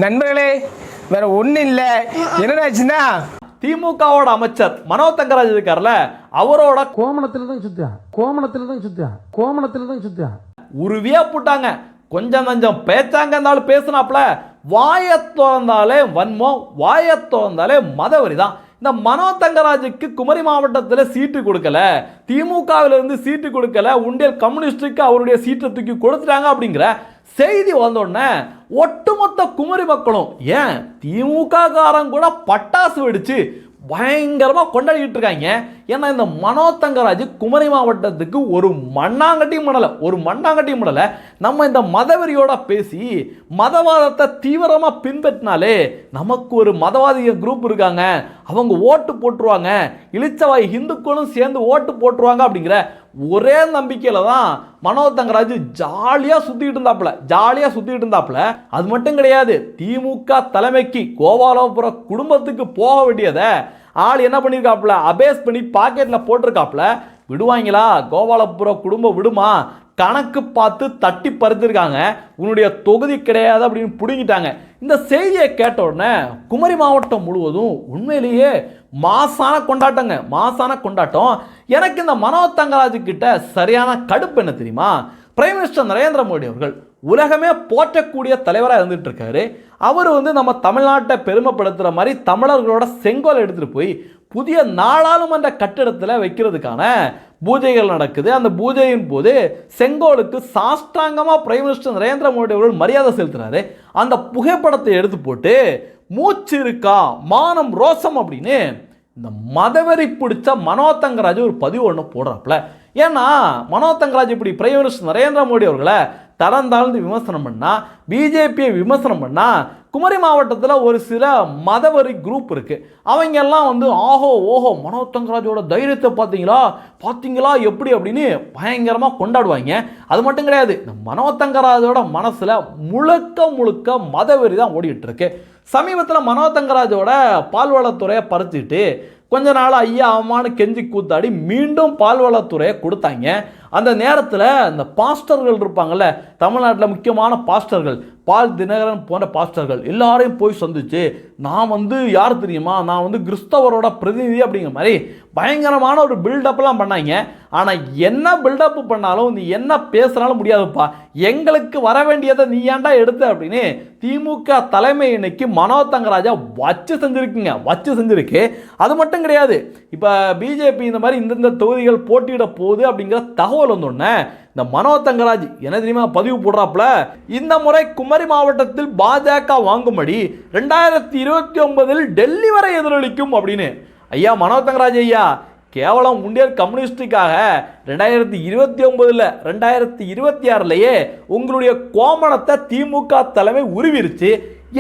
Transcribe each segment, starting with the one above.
நண்பர்களே, வேற ஒன்றும் இல்லை. என்னடாச்சுன்னா திமுகவோட அமைச்சர் மனோ தங்கராஜ் இருக்கார்ல, அவரோட கோமணத்துல தான் சுத்தியா உருவியா போட்டாங்க. கொஞ்சம் நஞ்சம் பேச்சாங்க இருந்தாலும் பேசினாப்ல. வாயை திறந்தாலே வன்மம், வாயை திறந்தாலே மதவெறி தான். இந்த மனோ தங்கராஜுக்கு குமரி மாவட்டத்தில் சீட்டு கொடுக்கல, திமுகவிலிருந்து சீட்டு கொடுக்கல, உண்டியல் கம்யூனிஸ்டுக்கு அவருடைய சீட்டை தூக்கி கொடுத்துட்டாங்க அப்படிங்கிற செய்தி வந்தோடனே ஒட்டுமொத்த குமரி மக்களும், ஏன் திமுக காரங்க கூட பட்டாசு வெடிச்சு பயங்கரமாக கொண்டாடிட்டு இருக்காங்க. ஏன்னா இந்த மனோ தங்கராஜ் குமரி மாவட்டத்துக்கு ஒரு மண்ணாங்கட்டியும் பண்ணலை. நம்ம இந்த மதவெறியோட பேசி மதவாதத்தை தீவிரமாக பின்பற்றினாலே நமக்கு ஒரு மதவாதிக குரூப் இருக்காங்க, அவங்க ஓட்டு போட்டுருவாங்க, இளிச்சவாய் இந்துக்களும் சேர்ந்து ஓட்டு போட்டுருவாங்க அப்படிங்கிற ஒரே நம்பிக்கையில் தான் மனோ தங்கராஜ் ஜாலியாக சுற்றிட்டு இருந்தாப்புல. அது மட்டும் கிடையாது, திமுக தலைமைக்கு கோபாலபுரம் குடும்பத்துக்கு போக வேண்டியதை ஆள் என்ன பண்ணியிருக்காப்புல, அபேஸ் பண்ணி பாக்கெட்டில் போட்டிருக்காப்புல. விடுவாங்களா? கோபாலபுரம் குடும்பம் விடுமா? கணக்கு பார்த்து தட்டி பறிச்சிருக்காங்க. உன்னுடைய தொகுதி கிடையாது அப்படின்னு பிடுங்கிட்டாங்க. இந்த செய்தியை கேட்ட உடனே குமரி மாவட்டம் முழுவதும் உண்மையிலேயே மாசான கொண்டாட்டம். எனக்கு இந்த மனோ தங்கராஜ் கிட்ட சரியான கடுப்பு என்ன தெரியுமா? பிரைம் மினிஸ்டர் நரேந்திர மோடி அவர்கள் உலகமே போற்றக்கூடிய தலைவராக இருந்துட்டு இருக்காரு. அவர் நம்ம தமிழ்நாட்டை பெருமைப்படுத்துகிற மாதிரி தமிழர்களோட செங்கோல் எடுத்துகிட்டு போய் புதிய நாடாளுமன்ற கட்டிடத்தில் வைக்கிறதுக்கான பூஜைகள் நடக்குது. அந்த பூஜையின் போது செங்கோலுக்கு சாஷ்டாங்கமாக பிரைம் மினிஸ்டர் நரேந்திர மோடி அவர்கள் மரியாதை செலுத்துறாரு. அந்த புகைப்படத்தை எடுத்து போட்டு மூச்சு இருக்கா மானம் ரோசம் அப்படின்னு இந்த மதவெறி பிடிச்ச மனோ தங்கராஜ் ஒரு பதிவு ஒன்று போடுறாப்புல. ஏன்னா மனோ தங்கராஜ் இப்படி பிரைம் மினிஸ்டர் நரேந்திர மோடி அவர்களை தரந்தாழ்ந்து விமர்சனம் பண்ணா, பிஜேபியை விமர்சனம் பண்ணா, குமரி மாவட்டத்தில் ஒரு சில மதவெறி குரூப் இருக்கு. அவங்க எல்லாம் ஆஹோ ஓஹோ மனோ தங்கராஜோட தைரியத்தை பார்த்தீங்களா எப்படி அப்படின்னு பயங்கரமாக கொண்டாடுவாங்க. அது மட்டும் கிடையாது, இந்த மனோ தங்கராஜோட மனசில் முழுக்க மதவெறி தான் ஓடிட்டு இருக்கு. சமீபத்தில் மனோ தங்கராஜோட பால்வளத்துறையை பறிச்சுட்டு கொஞ்ச நாள் ஐயா அம்மானு கெஞ்சி கூத்தாடி மீண்டும் பால்வளத்துறையை கொடுத்தாங்க. அந்த நேரத்தில் இந்த பாஸ்டர்கள் இருப்பாங்கள்ல, தமிழ்நாட்டில் முக்கியமான பாஸ்டர்கள், பால் தினகரன் போன்ற பாஸ்டர்கள் எல்லாரையும் போய் சந்திச்சு, நான் யார் தெரியுமா, நான் கிறிஸ்தவரோட பிரதிநிதி அப்படிங்கிற மாதிரி பயங்கரமான ஒரு பில்டப்லாம் பண்ணாங்க. ஆனால் என்ன பில்டப் பண்ணாலும் நீ என்ன பேசுனாலும் முடியாதுப்பா, எங்களுக்கு வர வேண்டியதை நீ ஏன்டா எடுத்த அப்படின்னு திமுக தலைமை இன்னைக்கு மனோ தங்கராஜா வச்சு செஞ்சிருக்கு. அது மட்டும் கிடையாது, இப்போ பிஜேபி இந்த மாதிரி இந்தந்த தொகுதிகள் போட்டியிட போகுது அப்படிங்கிற தகவல் வந்தோடனே இந்த மனோ தங்கராஜ் என்ன தெரியுமா பதிவு போடுறாப்புல, இந்த முறை குமரி மாவட்டத்தில் பாஜக வாங்கும்படி 2029 டெல்லி வரை எதிரொலிக்கும் அப்படின்னு. ஐயா மனோ தங்கராஜ் ஐயா, கேவலம் உண்டியல் கம்யூனிஸ்டுக்காக 2029 2026 உங்களுடைய கோமணத்தை திமுக தலைமை உருவிருச்சு.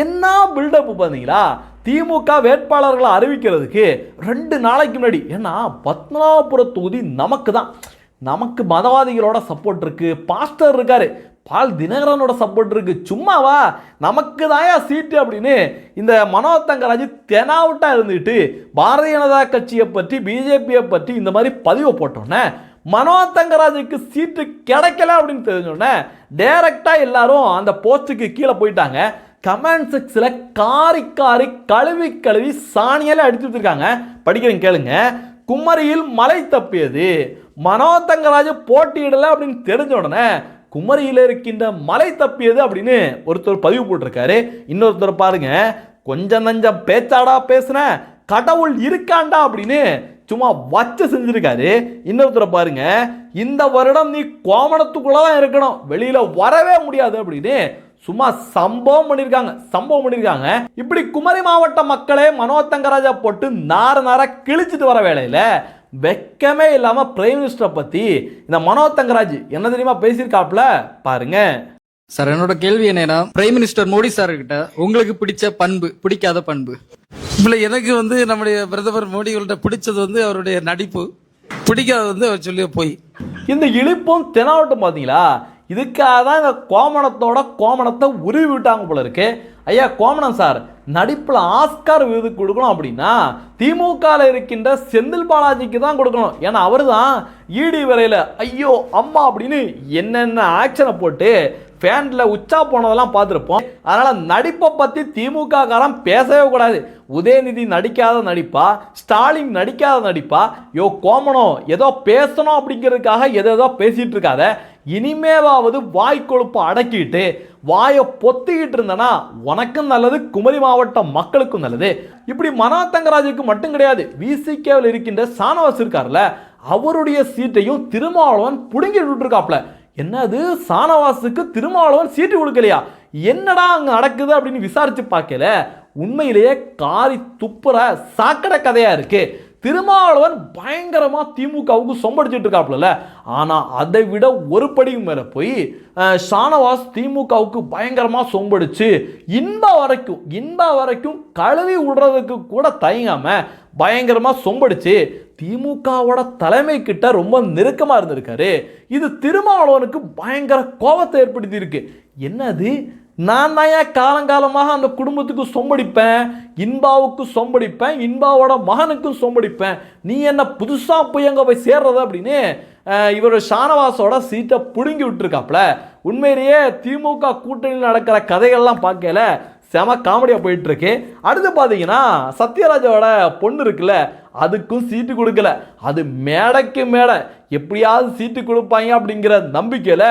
என்ன பில்டப் பார்த்தீங்களா? திமுக வேட்பாளர்களை அறிவிக்கிறதுக்கு 2 நாளைக்கு முன்னாடி, ஏன்னா பத்மநாபபுரம் தொகுதி நமக்கு மதவாதிகளோட சப்போர்ட் இருக்கு, பாஸ்டர் இருக்காரு, பால் தினகரனோட சப்போர்ட் இருக்கு, சும்மாவா நமக்கு தாயா சீட்டு அப்படின்னு இந்த மனோ தங்கராஜ் தெனாவுட்டா இருந்துட்டு பாரதிய ஜனதா கட்சியை பற்றி பிஜேபியை பற்றி இந்த மாதிரி பதிவை போட்டோன்னே மனோ தங்கராஜுக்கு சீட்டு கிடைக்கல அப்படின்னு தெரிஞ்சோடனே டைரக்டா எல்லாரும் அந்த போஸ்ட்டுக்கு கீழே போயிட்டாங்க. கமெண்ட் செக்ஷனில் காரி கழுவி சாணியால அடித்து வச்சிருக்காங்க. படிக்கிறேன் கேளுங்க. குமரியில் மலை தப்பியது, மனோ தங்கராஜ் போட்டியிடல அப்படின்னு தெரிஞ்ச உடனே குமரியில் இருக்கின்ற மலை தப்பியது அப்படின்னு ஒருத்தர் பதிவு போட்டிருக்காரு. இன்னொருத்தர் பாருங்க, கொஞ்சம் நஞ்சம் பேச்சாடா பேசுன, கடவுள் இருக்காண்டா அப்படின்னு சும்மா வச்சு செஞ்சிருக்காரு. இன்னொருத்தர் பாருங்க, இந்த வருடம் நீ கோமணத்துக்குள்ளதான் இருக்கணும், வெளியில வரவே முடியாது அப்படின்னு சும்மா சம்பவம் பண்ணிருக்காங்க. இப்படி குமரி மாவட்ட மக்களே மனோ தங்கராஜா போட்டு நார கிழிச்சிட்டு வர வேலையில வெக்கமே இல்லாம பிரைம் மினிஸ்டரை பத்தி இந்த மனோ தங்கராஜ் என்ன தெரியுமா பேசியிருக்காப்ல பாருங்க. சார், என்னோட கேள்வி என்னன்னா, பிரைம் மினிஸ்டர் மோடி சார் கிட்ட உங்களுக்கு பிடிச்ச பண்பு, பிடிக்காத பண்பு? இல்ல, எனக்கு நம்முடைய பிரதமர் மோடிகள்கிட்ட பிடிச்சது அவருடைய நடிப்பு, பிடிக்காதது அவர் சொல்லிய போய். இந்த இழிப்பும் தெனாவட்டும் பாத்தீங்களா? இதுக்காக தான் இந்த கோமணத்தை உருவி விட்டாங்க போல இருக்கு. ஐயா கோமணம் சார், நடிப்பில் ஆஸ்கார் விருது கொடுக்கணும் அப்படின்னா திமுகவில் இருக்கின்ற செந்தில் பாலாஜிக்கு தான் கொடுக்கணும். ஏன்னா அவர் தான் ஈடி வரையில் ஐயோ அம்மா அப்படின்னு என்னென்ன ஆக்ஷனை போட்டு ஃபேன்ல உச்சா போனதெல்லாம் பார்த்துருப்போம். அதனால நடிப்பை பத்தி திமுக காரன் பேசவே கூடாது. உதயநிதி நடிக்காத நடிப்பா, ஸ்டாலின் நடிக்காத நடிப்பா, யோ கோமனோ ஏதோ பேசணும் அப்படிங்கிறதுக்காக ஏதோ பேசிட்டு இருக்காத. இனிமேவாவது வாய் கொழுப்பை அடக்கிட்டு வாயை பொத்திக்கிட்டு இருந்தனா உனக்கும் நல்லது, குமரி மாவட்ட மக்களுக்கும் நல்லது. இப்படி மனோ தங்கராஜுக்கு மட்டும் கிடையாது, விசிகேவில் இருக்கின்ற சானவாஸ் இருக்கார்ல, அவருடைய சீட்டையும் திருமாவளவன் புடுங்கிட்டு விட்டுருக்காப்ல. என்னது, சானவாசுக்கு திருமாவளவன் சீட்டு கொடுக்கலையா? என்னடா அங்க நடக்குது அப்படின்னு விசாரிச்சு பார்க்கல. உண்மையிலேயே காரி துப்புற சாக்கடை கதையா இருக்கு. திருமாவளவன் பயங்கரமா திமுகவுக்கு சொம்படிச்சிட்டு இருக்காப்ல. ஆனா அதை விட ஒரு படியும் மேல போய் ஷானவாஸ் திமுகவுக்கு பயங்கரமா சொம்படிச்சு இன்ப வரைக்கும் கழுவி விடுறதுக்கு கூட தயங்காம பயங்கரமா சொம்படிச்சு திமுகவோட தலைமை கிட்ட ரொம்ப நெருக்கமா இருந்திருக்காரு. இது திருமாவளவனுக்கு பயங்கர கோபத்தை ஏற்படுத்தி இருக்கு. என்னது, நான் தான் ஏன் காலங்காலமாக அந்த குடும்பத்துக்கு சொம்படிப்பேன், இன்பாவுக்கு சொம்படிப்பேன், இன்பாவோட மகனுக்கும் சொம்படிப்பேன், நீ என்ன புதுசா போய் எங்க போய் சேர்றது அப்படின்னு இவர் ஷானவாஸோட சீட்டை பிடுங்கி விட்டுருக்காப்ல. உண்மையிலேயே திமுக கூட்டணியில் நடக்கிற கதைகள்லாம் பார்க்கல செம காமெடியா போயிட்டு இருக்கு. அடுத்து பார்த்தீங்கன்னா சத்யராஜோட பொண்ணு இருக்குல்ல, அதுக்கும் சீட்டு கொடுக்கல. அது மேடைக்கு மேடை எப்படியாவது சீட்டு கொடுப்பாங்க அப்படிங்கிற நம்பிக்கையில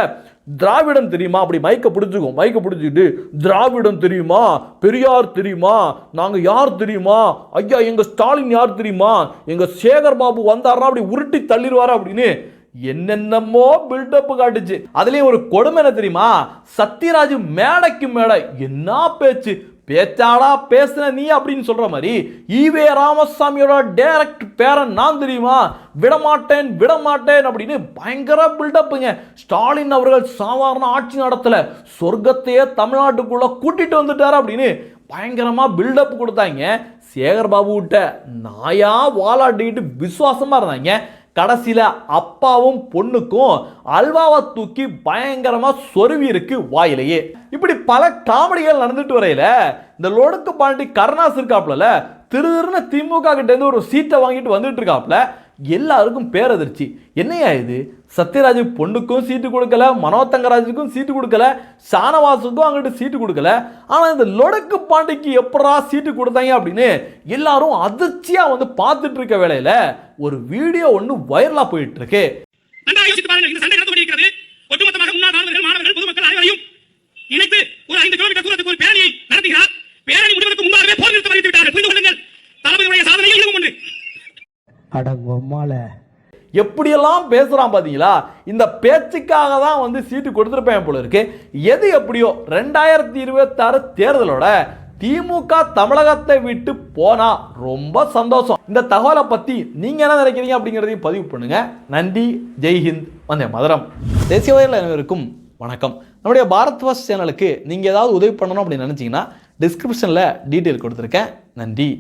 திராவிடம் தெரியுமா அப்படி மைக்க பிடிச்சிட்டு திராவிடம் தெரியுமா, பெரியார் தெரியுமா, நாங்க யார் தெரியுமா, ஐயா எங்க ஸ்டாலின் யார் தெரியுமா, எங்க சேகர் பாபு வந்தாருன்னா அப்படி உருட்டி தள்ளிடுவாரு அப்படின்னு என்னென்னமோ பில்டப் காட்டுச்சு. அதுலயும் ஒரு கொடுமை என்ன தெரியுமா, சத்யராஜ் மேடைக்கு மேடை என்ன பேச்சாடா பேசுன நீ அப்படின்னு சொல்ற மாதிரி ஈவே ராமசாமியோட டைரக்ட் பேரன் நான் தெரியுமா, விடமாட்டேன் அப்படின்னு பயங்கர பில்டப்புங்க. ஸ்டாலின் அவர்கள் சாதாரண ஆட்சி நடத்தல, சொர்க்கத்தையே தமிழ்நாட்டுக்குள்ள கூட்டிட்டு வந்துட்டாரு அப்படின்னு பயங்கரமா பில்டப் கொடுத்தாங்க. சேகர் பாபு விட்ட நாயா வாலாட்டிக்கிட்டு விசுவாசமா இருந்தாங்க. கடைசியில அப்பாவும் பொண்ணுக்கும் அல்வாவை தூக்கி பயங்கரமா சொருவி இருக்கு வாயிலேயே. இப்படி பல காமெடிகள் நடந்துட்டு வரையில இந்த லொடுக்கு பாண்டி கருணாஸ் இருக்காப்ல, திருன்னு திமுக கிட்ட இருந்து ஒரு சீட்டை வாங்கிட்டு வந்துட்டு இருக்காப்ல. எல்லாருக்கும் பேரதிர்ச்சி. என்னையா இது, சத்யராஜ் பொண்ணுக்கும் சீட்டு கொடுக்கல, மனோ தங்கராஜுக்கும் சீட்டு கொடுக்கல, ஷானவாசுக்கும் அங்கிட்டு சீட்டு கொடுக்கல, ஆனா இந்த லொடுக்கு பாண்டிக்கு எப்படா சீட்டு கொடுத்தாங்க அப்படின்னு எல்லாரும் அதிர்ச்சியா வந்து பார்த்துட்டு இருக்க வேளையில ஒரு வீடியோ ஒன்று வைரலா போயிட்டு இருக்கு. ஒட்டுமொத்தமாக முன்னாள் மாணவர்கள் பொதுமக்கள் அனைவரையும் இணைத்து ஒரு 5 கிலோமீட்டர் தூரத்துக்கு ஒரு பேரணியை நடத்துகிறார். பேரணி முடிவதற்கு முன்பாகவே போர் நிறுத்தம் அறிவித்து விட்டார்கள். புரிந்து கொள்ளுங்கள், தளபதியுடைய சாதனையில் இதுவும் ஒன்று. எப்படியெல்லாம் பேசுறான் பாத்தீங்களா? இந்த பேச்சுக்காக தான் வந்து சீட்டு கொடுத்திருப்பேன் போல இருக்கு. எது எப்படியோ 2026 தேர்தலோட திமுக தமிழகத்தை விட்டு போனா ரொம்ப சந்தோஷம். இந்த தகவலை பத்தி நீங்க என்ன நினைக்கிறீங்க அப்படிங்கிறதையும் பதிவு பண்ணுங்க. நன்றி, ஜெய்ஹிந்த், வந்தே மதரம். தேசியவாதிகள் அனைவருக்கும் வணக்கம். நம்முடைய பாரத் வாஸ் சேனலுக்கு நீங்க ஏதாவது உதவி பண்ணணும் அப்படின்னு நினைச்சீங்கன்னா டிஸ்கிரிப்ஷன்ல டீட்டெயில் கொடுத்துருக்கேன். நன்றி.